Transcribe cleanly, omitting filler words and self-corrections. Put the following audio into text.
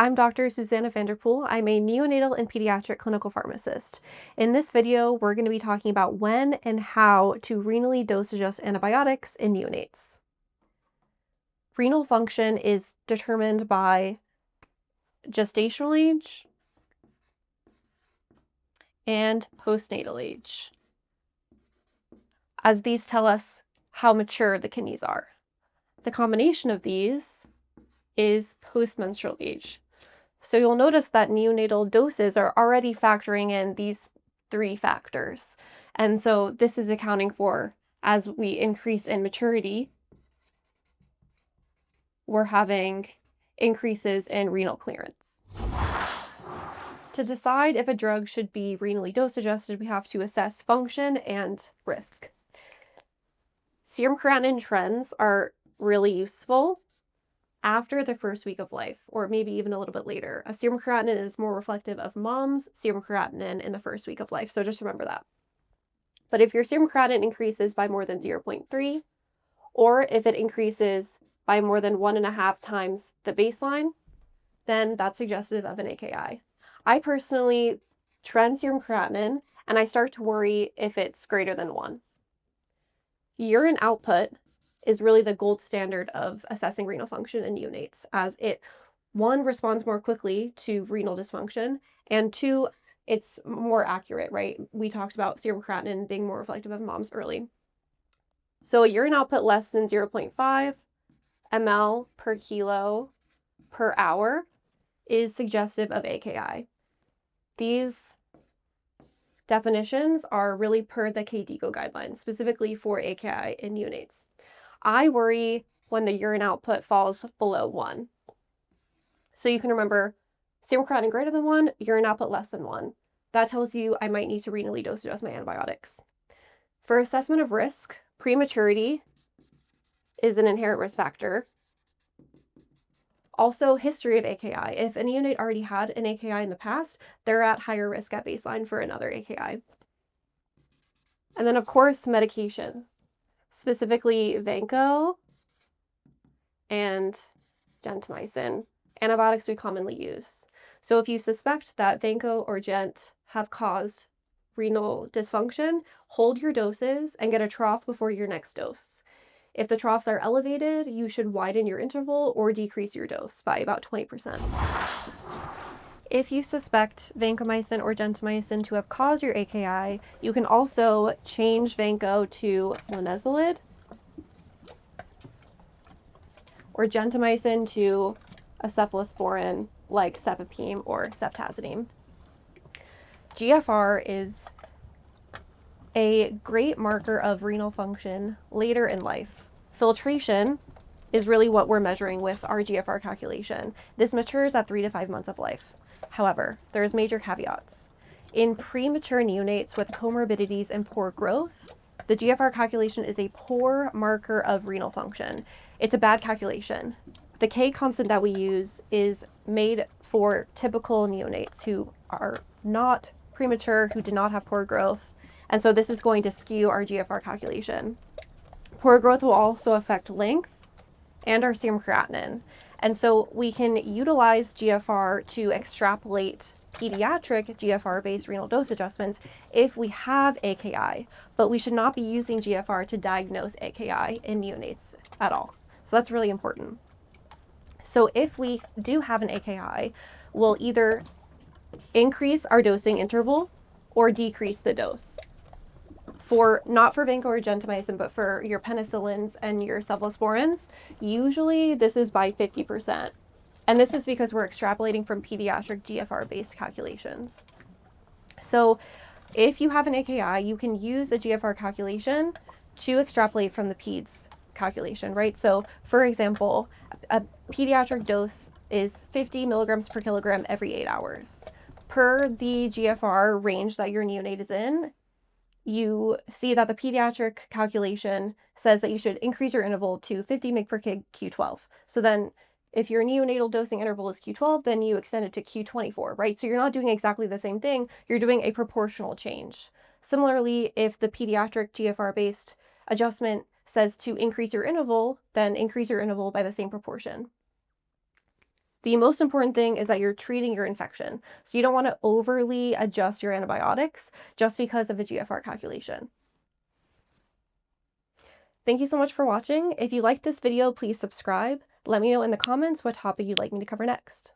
I'm Dr. Susanna Vanderpool. I'm a neonatal and pediatric clinical pharmacist. In this video, we're going to be talking about when and how to renally dose adjust antibiotics in neonates. Renal function is determined by gestational age and postnatal age, as these tell us how mature the kidneys are. The combination of these is postmenstrual age. So you'll notice that neonatal doses are already factoring in these three factors. And so this is accounting for, as we increase in maturity, we're having increases in renal clearance. To decide if a drug should be renally dose adjusted, we have to assess function and risk. Serum creatinine trends are really useful after the first week of life, or maybe even a little bit later. A serum creatinine is more reflective of mom's serum creatinine in the first week of life, so just remember that. But if your serum creatinine increases by more than 0.3, or if it increases by more than 1.5 times the baseline, then that's suggestive of an AKI. I personally trend serum creatinine, and I start to worry if it's greater than 1. Urine output is really the gold standard of assessing renal function in neonates, as it, 1, responds more quickly to renal dysfunction, and 2, it's more accurate, right? We talked about serum creatinine being more reflective of mom's early. So a urine output less than 0.5 ml per kilo per hour is suggestive of AKI. These definitions are really per the KDIGO guidelines, specifically for AKI in neonates. I worry when the urine output falls below 1. So you can remember serum creatinine greater than 1, urine output less than 1. That tells you I might need to renally dose adjust my antibiotics. For assessment of risk, prematurity is an inherent risk factor. Also, history of AKI. If a neonate already had an AKI in the past, they're at higher risk at baseline for another AKI. And then, of course, medications, specifically vanco and gentamicin, antibiotics we commonly use. So if you suspect that vanco or gent have caused renal dysfunction, hold your doses and get a trough before your next dose. If the troughs are elevated, you should widen your interval or decrease your dose by about 20%. If you suspect vancomycin or gentamicin to have caused your AKI, you can also change vanco to linezolid or gentamicin to a cephalosporin like cefepime or ceftazidime. GFR is a great marker of renal function later in life. Filtration is really what we're measuring with our GFR calculation. This matures at 3 to 5 months of life. However, there's major caveats. In premature neonates with comorbidities and poor growth, the GFR calculation is a poor marker of renal function. It's a bad calculation. The K constant that we use is made for typical neonates who are not premature, who did not have poor growth, and so this is going to skew our GFR calculation. Poor growth will also affect length and our serum creatinine. And so we can utilize GFR to extrapolate pediatric GFR-based renal dose adjustments if we have AKI, but we should not be using GFR to diagnose AKI in neonates at all. So that's really important. So if we do have an AKI, we'll either increase our dosing interval or decrease the dose. Not for vanco or gentamicin, but for your penicillins and your cephalosporins, usually this is by 50%. And this is because we're extrapolating from pediatric GFR-based calculations. So if you have an AKI, you can use a GFR calculation to extrapolate from the PEDS calculation, right? So for example, a pediatric dose is 50 milligrams per kilogram every 8 hours. Per the GFR range that your neonate is in, you see that the pediatric calculation says that you should increase your interval to 50 mg per kg Q12. So then if your neonatal dosing interval is Q12, then you extend it to Q24, right? So you're not doing exactly the same thing, you're doing a proportional change. Similarly, if the pediatric GFR-based adjustment says to increase your interval, then increase your interval by the same proportion. The most important thing is that you're treating your infection. So you don't want to overly adjust your antibiotics just because of a GFR calculation. Thank you so much for watching. If you liked this video, please subscribe. Let me know in the comments what topic you'd like me to cover next.